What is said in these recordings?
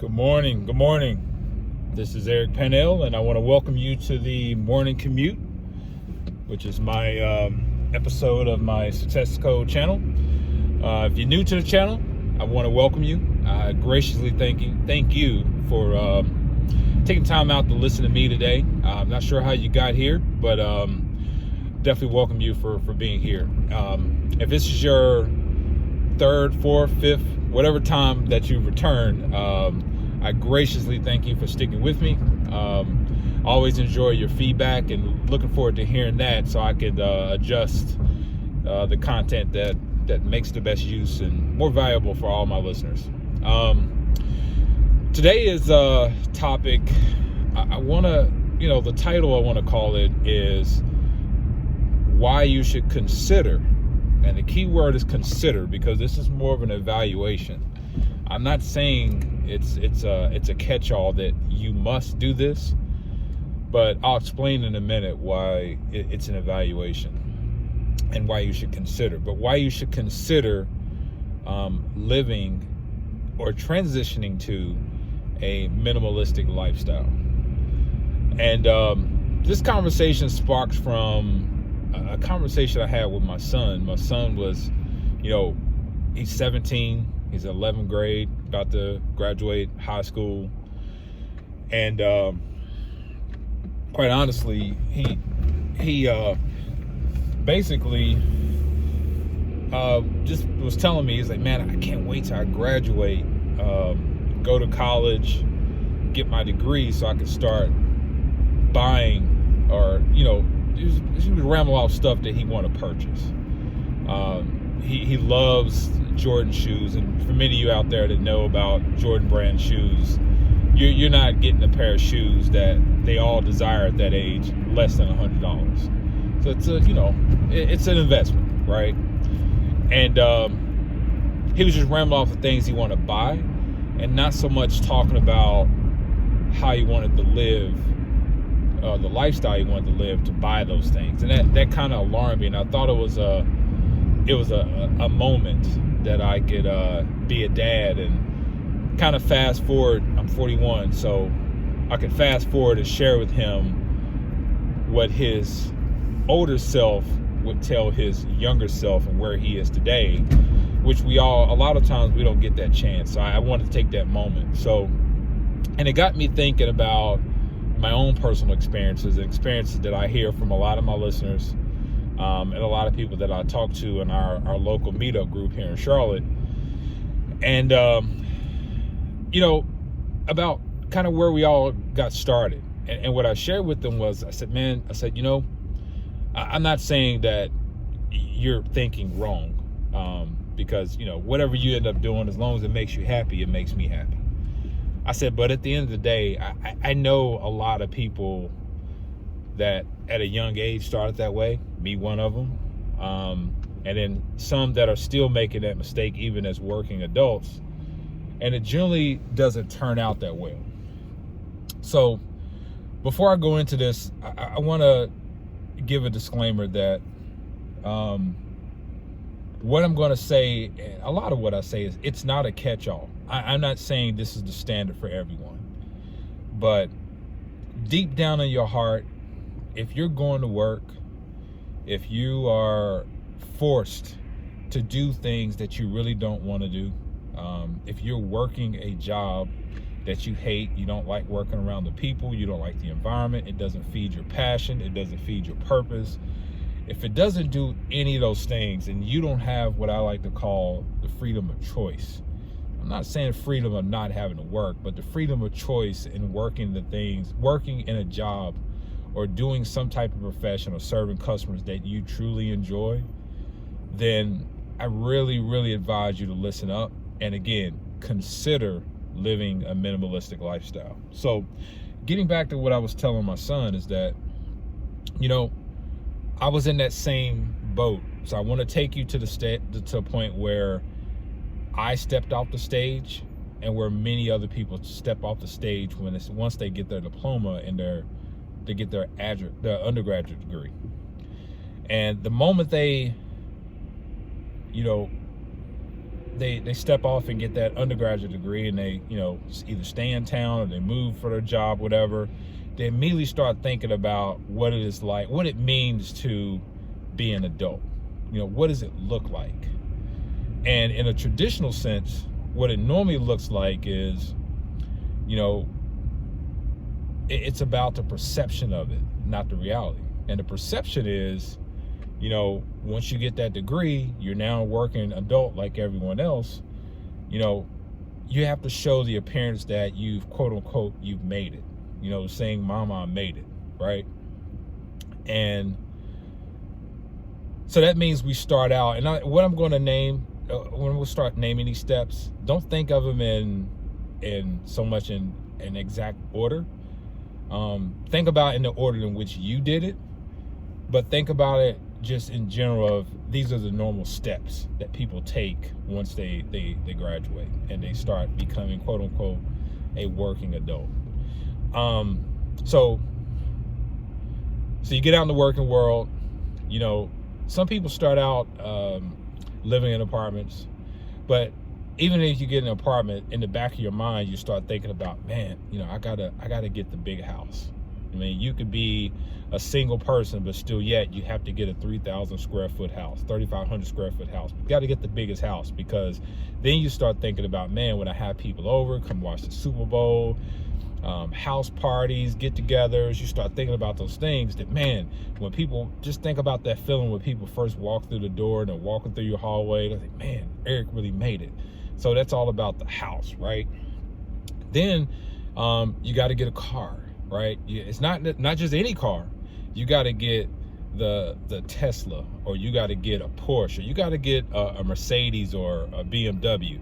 Good morning. Good morning. This is Eric Pennell, and I want to welcome you to the Morning Commute, which is my episode of my Success Code channel. If you're new to the channel, I want to welcome you. I graciously thank you for taking time out to listen to me today. I'm not sure how you got here, but definitely welcome you for being here. If this is your third, fourth, fifth, whatever time that you return, I graciously thank you for sticking with me. Always enjoy your feedback and looking forward to hearing that so I could adjust the content that makes the best use and more valuable for all my listeners. Today is a topic I want to, the title I want to call it is why you should consider. And the key word is consider, because this is more of an evaluation. I'm not saying it's a catch-all that you must do this, but I'll explain in a minute why it's an evaluation and why you should consider. But why you should consider living or transitioning to a minimalistic lifestyle. And this conversation sparks from a conversation I had with my son. My son was, he's 17, he's 11th grade, about to graduate high school. And quite honestly, he basically just was telling me, he's like, man, I can't wait till I graduate, go to college, get my degree so I can start buying, or, he was rambling off stuff that he wanted to purchase. He loves Jordan shoes, and for many of you out there that know about Jordan brand shoes, you're not getting a pair of shoes that they all desire at that age less than $100. So it's an investment, right? And he was just rambling off the things he wanted to buy, and not so much talking about how he wanted to live, the lifestyle he wanted to live to buy those things. And that kind of alarmed me, and I thought it was a moment that I could be a dad and kind of fast forward. I'm 41, so I could fast forward and share with him what his older self would tell his younger self and where he is today, which a lot of times we don't get that chance. So I wanted to take that moment. So, and it got me thinking about my own personal experiences and experiences that I hear from a lot of my listeners, and a lot of people that I talk to in our local meetup group here in Charlotte. And, about kind of where we all got started. And what I shared with them was, I said, I'm not saying that you're thinking wrong, because, whatever you end up doing, as long as it makes you happy, it makes me happy. I said, but at the end of the day, I know a lot of people that at a young age started that way, me one of them, and then some that are still making that mistake even as working adults, and it generally doesn't turn out that well. So before I go into this, I want to give a disclaimer that what I'm going to say, a lot of what I say, is it's not a catch-all. I'm not saying this is the standard for everyone, but deep down in your heart, if you're going to work, if you are forced to do things that you really don't want to do, if you're working a job that you hate, you don't like working around the people, you don't like the environment, it doesn't feed your passion, it doesn't feed your purpose, if it doesn't do any of those things, and you don't have what I like to call the freedom of choice. I'm not saying freedom of not having to work, but the freedom of choice in working in a job or doing some type of profession or serving customers that you truly enjoy, then I really, really advise you to listen up. And again, consider living a minimalistic lifestyle. So getting back to what I was telling my son is that, I was in that same boat. So I want to take you to to a point where I stepped off the stage, and where many other people step off the stage once they get their diploma and they get their undergraduate degree. And the moment they, they step off and get that undergraduate degree, and they, you know, either stay in town or they move for their job, whatever. They immediately start thinking about what it is like, what it means to be an adult. You know, what does it look like? And in a traditional sense, what it normally looks like is, you know, it's about the perception of it, not the reality. And the perception is, you know, once you get that degree, you're now a working adult like everyone else. You know, you have to show the appearance that you've, quote unquote, you've made it. You know, saying mama, I made it, right? And so that means we start out, and what I'm going to name, when we'll start naming these steps, don't think of them in so much in exact order. Think about in the order in which you did it, but think about it just in general of these are the normal steps that people take once they graduate and they start becoming, quote unquote, a working adult. So you get out in the working world. You know, some people start out living in apartments, but even if you get an apartment, in the back of your mind, you start thinking about, man, you know, I gotta get the big house. I mean, you could be a single person, but still yet you have to get a 3,000 square foot house, 3,500 square foot house. You got to get the biggest house, because then you start thinking about, man, when I have people over, come watch the Super Bowl, house parties, get-togethers, you start thinking about those things that, man, when people, just think about that feeling when people first walk through the door and they're walking through your hallway, they're like, man, Eric really made it. So that's all about the house, right? Then you got to get a car, right? It's not just any car. You got to get the Tesla, or you got to get a Porsche, or you got to get a Mercedes or a BMW,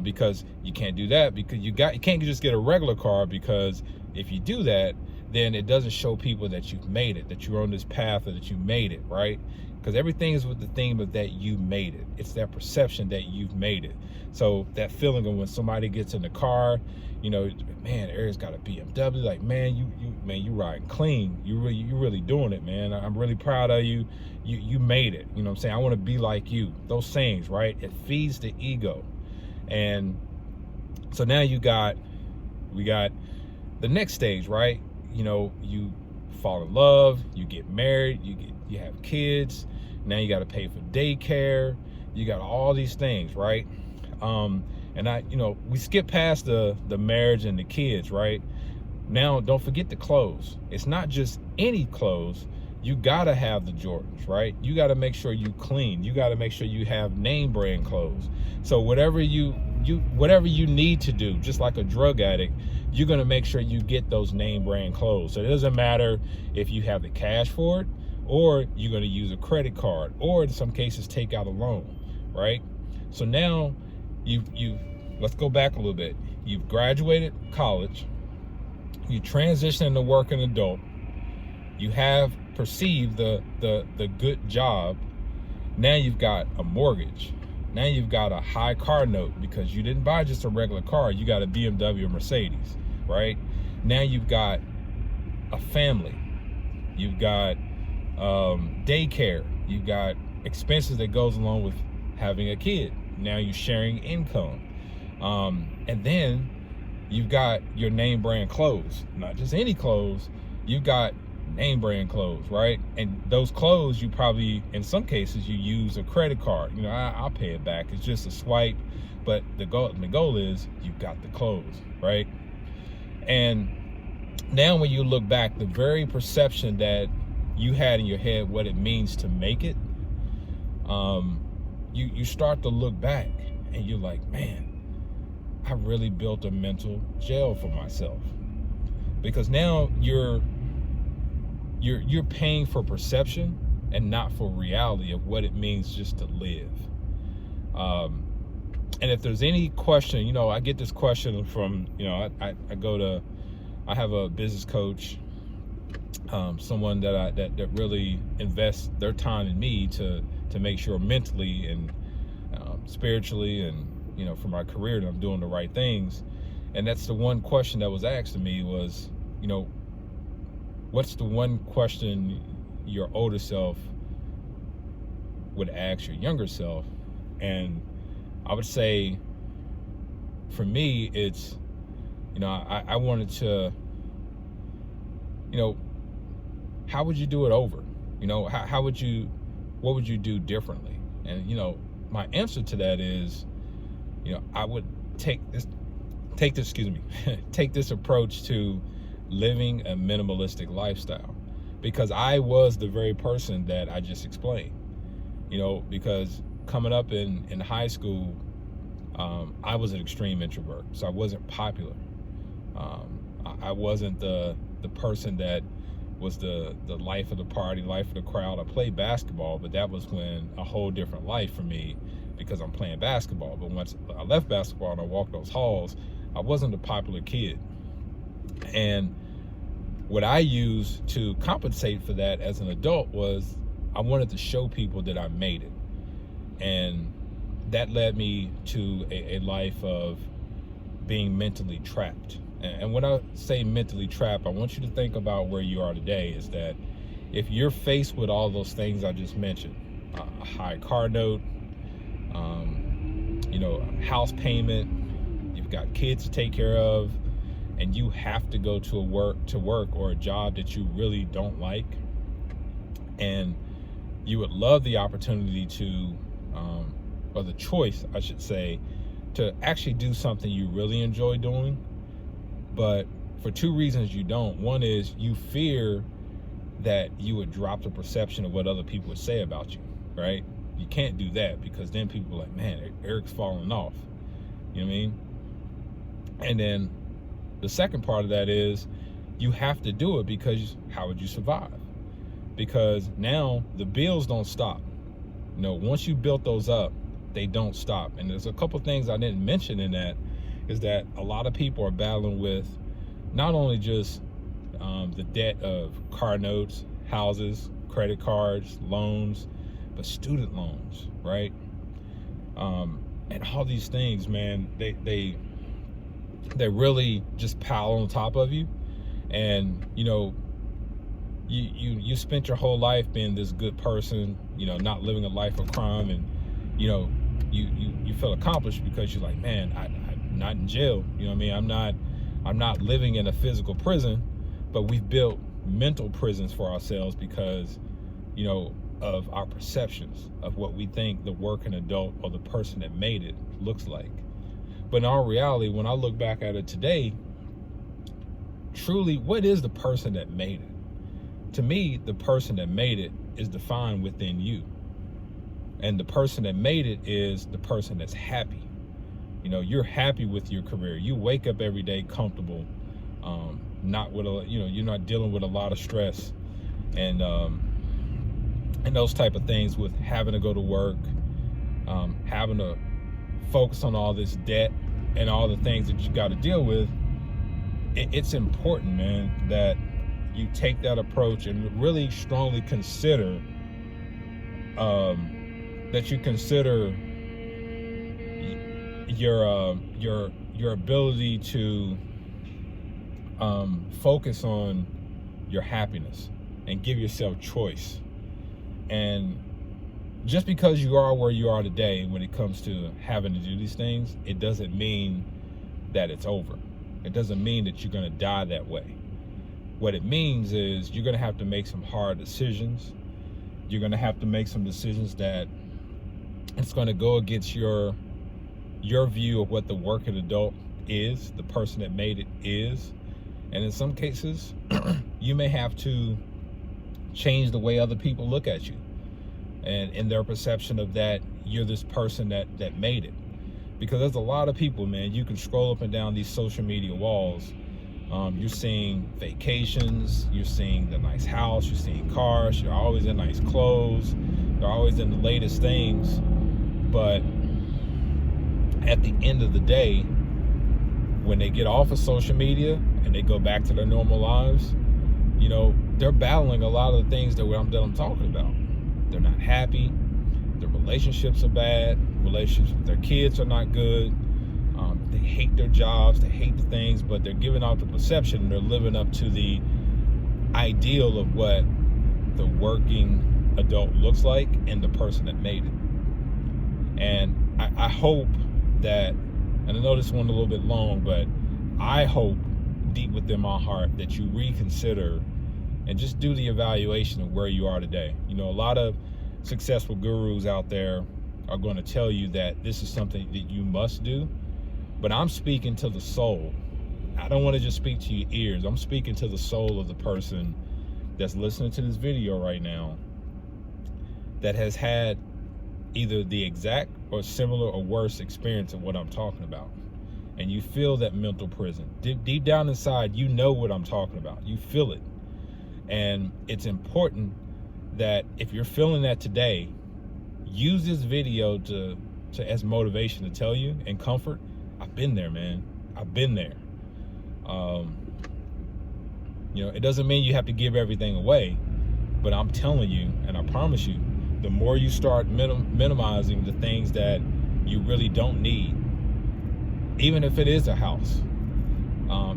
because you can't do that, because you can't just get a regular car, because if you do that, then it doesn't show people that you've made it, that you're on this path, or that you made it, right? Because everything is with the theme of that you made it. It's that perception that you've made it. So that feeling of when somebody gets in the car, you know, man, Eric's got a BMW. Like, man, you riding clean. You really doing it, man. I'm really proud of you. You made it. You know what I'm saying? I want to be like you. Those things, right? It feeds the ego. And so now we got the next stage, right? You know, you fall in love, you get married, you have kids. Now you got to pay for daycare. You got all these things, right? And we skip past the marriage and the kids, right? Now, don't forget the clothes. It's not just any clothes. You gotta have the Jordans, right? You gotta make sure you clean. You gotta make sure you have name brand clothes. So whatever you need to do, just like a drug addict, you're gonna make sure you get those name brand clothes. So it doesn't matter if you have the cash for it, or you're gonna use a credit card, or in some cases take out a loan, right? So now let's go back a little bit. You've graduated college, you transition into working adult, you have perceived the good job. Now you've got a mortgage. Now you've got a high car note, because you didn't buy just a regular car, you got a BMW or Mercedes, right? Now you've got a family, you've got daycare, you've got expenses that goes along with having a kid. Now you're sharing income. And then you've got your name brand clothes, not just any clothes. You've got name brand clothes, right? And those clothes, you probably, in some cases, you use a credit card. You know, I'll pay it back. It's just a swipe. But the goal is you've got the clothes, right? And now when you look back, the very perception that you had in your head, what it means to make it, you start to look back and you're like, man, I really built a mental jail for myself. Because now you're paying for perception and not for reality of what it means just to live. And if there's any question, you know, I get this question from, you know, I have a business coach, someone that really invests their time in me to make sure mentally and spiritually and, you know, for my career that I'm doing the right things. And that's the one question that was asked to me was, you know, what's the one question your older self would ask your younger self? And I would say for me, it's, I wanted to, how would you do it over? How would you, what would you do differently? And, my answer to that is, I would take this, take this approach to living a minimalistic lifestyle, because I was the very person that I just explained, because coming up in high school, I was an extreme introvert, so I wasn't popular. I wasn't the person that was the life of the party, life of the crowd. I played basketball, but that was when a whole different life for me, because I'm playing basketball. But once I left basketball and I walked those halls, I wasn't a popular kid. And what I used to compensate for that as an adult was I wanted to show people that I made it. And that led me to a life of being mentally trapped. And when I say mentally trapped, I want you to think about where you are today, is that if you're faced with all those things I just mentioned, a high car note, a house payment, you've got kids to take care of, and you have to go to work or a job that you really don't like, and you would love the opportunity to, or the choice, I should say, to actually do something you really enjoy doing, but for two reasons you don't. One is you fear that you would drop the perception of what other people would say about you, right? You can't do that, because then people are like, man, Eric's falling off. You know what I mean? And then the second part of that is you have to do it, because how would you survive? Because now the bills don't stop. Once you built those up, they don't stop. And there's a couple things I didn't mention in that, is that a lot of people are battling with not only just the debt of car notes, houses, credit cards, loans, but student loans, right? And all these things, man, they really just pile on top of you. And you spent your whole life being this good person, not living a life of crime, and you feel accomplished because you're like, man, I'm not in jail. You know what I mean? I'm not living in a physical prison, but we've built mental prisons for ourselves because of our perceptions of what we think the working adult or the person that made it looks like. But in all reality, when I look back at it today, truly, what is the person that made it? To me, the person that made it is defined within you. And the person that made it is the person that's happy. You're happy with your career. You wake up every day comfortable, not with you're not dealing with a lot of stress and those type of things, with having to go to work, having to focus on all this debt and all the things that you got to deal with. It's important, man, that you take that approach and really strongly consider that you consider your ability to focus on your happiness and give yourself choice. And just because you are where you are today when it comes to having to do these things, it doesn't mean that it's over. It doesn't mean that you're going to die that way. What it means is you're going to have to make some hard decisions. You're going to have to make some decisions that it's going to go against your view of what the working adult is, the person that made it is. And in some cases, you may have to change the way other people look at you and in their perception of that you're this person that made it. Because there's a lot of people, man, you can scroll up and down these social media walls. You're seeing vacations, you're seeing the nice house, you're seeing cars, you're always in nice clothes, they're always in the latest things. But at the end of the day, when they get off of social media and they go back to their normal lives, they're battling a lot of the things that I'm talking about. They're not happy. Their relationships are bad. Relationships with their kids are not good. They hate their jobs. They hate the things, but they're giving off the perception and they're living up to the ideal of what the working adult looks like and the person that made it. And I hope that, and I know this one a little bit long, but I hope deep within my heart that you reconsider and just do the evaluation of where you are today. You know, a lot of successful gurus out there are going to tell you that this is something that you must do, but I'm speaking to the soul. I don't want to just speak to your ears. I'm speaking to the soul of the person that's listening to this video right now that has had either the exact or similar or worse experience of what I'm talking about. And you feel that mental prison. Deep down inside, you know what I'm talking about. You feel it. And it's important that if you're feeling that today, use this video to as motivation to tell you and comfort, I've been there, man. I've been there. You know, it doesn't mean you have to give everything away, but I'm telling you, and I promise you, the more you start minimizing the things that you really don't need, even if it is a house,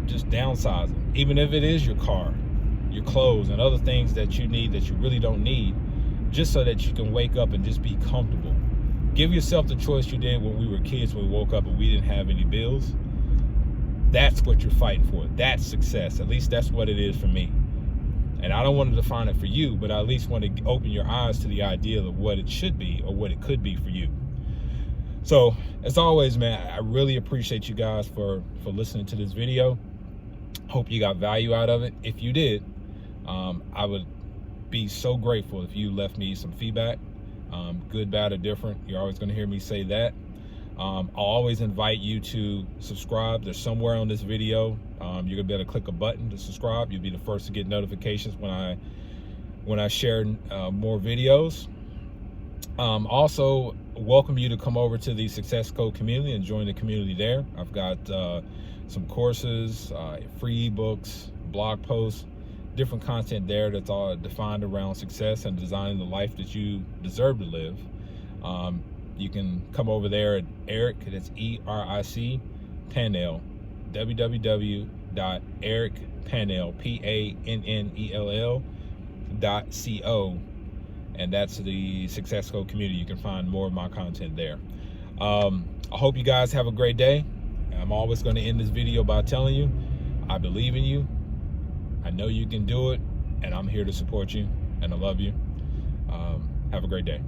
just downsizing, even if it is your car, your clothes, and other things that you need that you really don't need, just so that you can wake up and just be comfortable. Give yourself the choice you did when we were kids, when we woke up and we didn't have any bills. That's what you're fighting for. That's success. At least that's what it is for me. And I don't want to define it for you, but I at least want to open your eyes to the idea of what it should be or what it could be for you. So, as always, man, I really appreciate you guys for listening to this video. Hope you got value out of it. If you did, I would be so grateful if you left me some feedback, good, bad, or different. You're always going to hear me say that. I'll always invite you to subscribe. There's somewhere on this video, you're gonna be able to click a button to subscribe. You'll be the first to get notifications when I share more videos. Also, welcome you to come over to the Success Code community and join the community there. I've got some courses, free ebooks, blog posts, different content there that's all defined around success and designing the life that you deserve to live. You can come over there at Eric, that's E-R-I-C, Pannell, www.ericpannell.co, and that's the Success Code community. You can find more of my content there. I hope you guys have a great day. I'm always going to end this video by telling you, I believe in you. I know you can do it, and I'm here to support you, and I love you. Have a great day.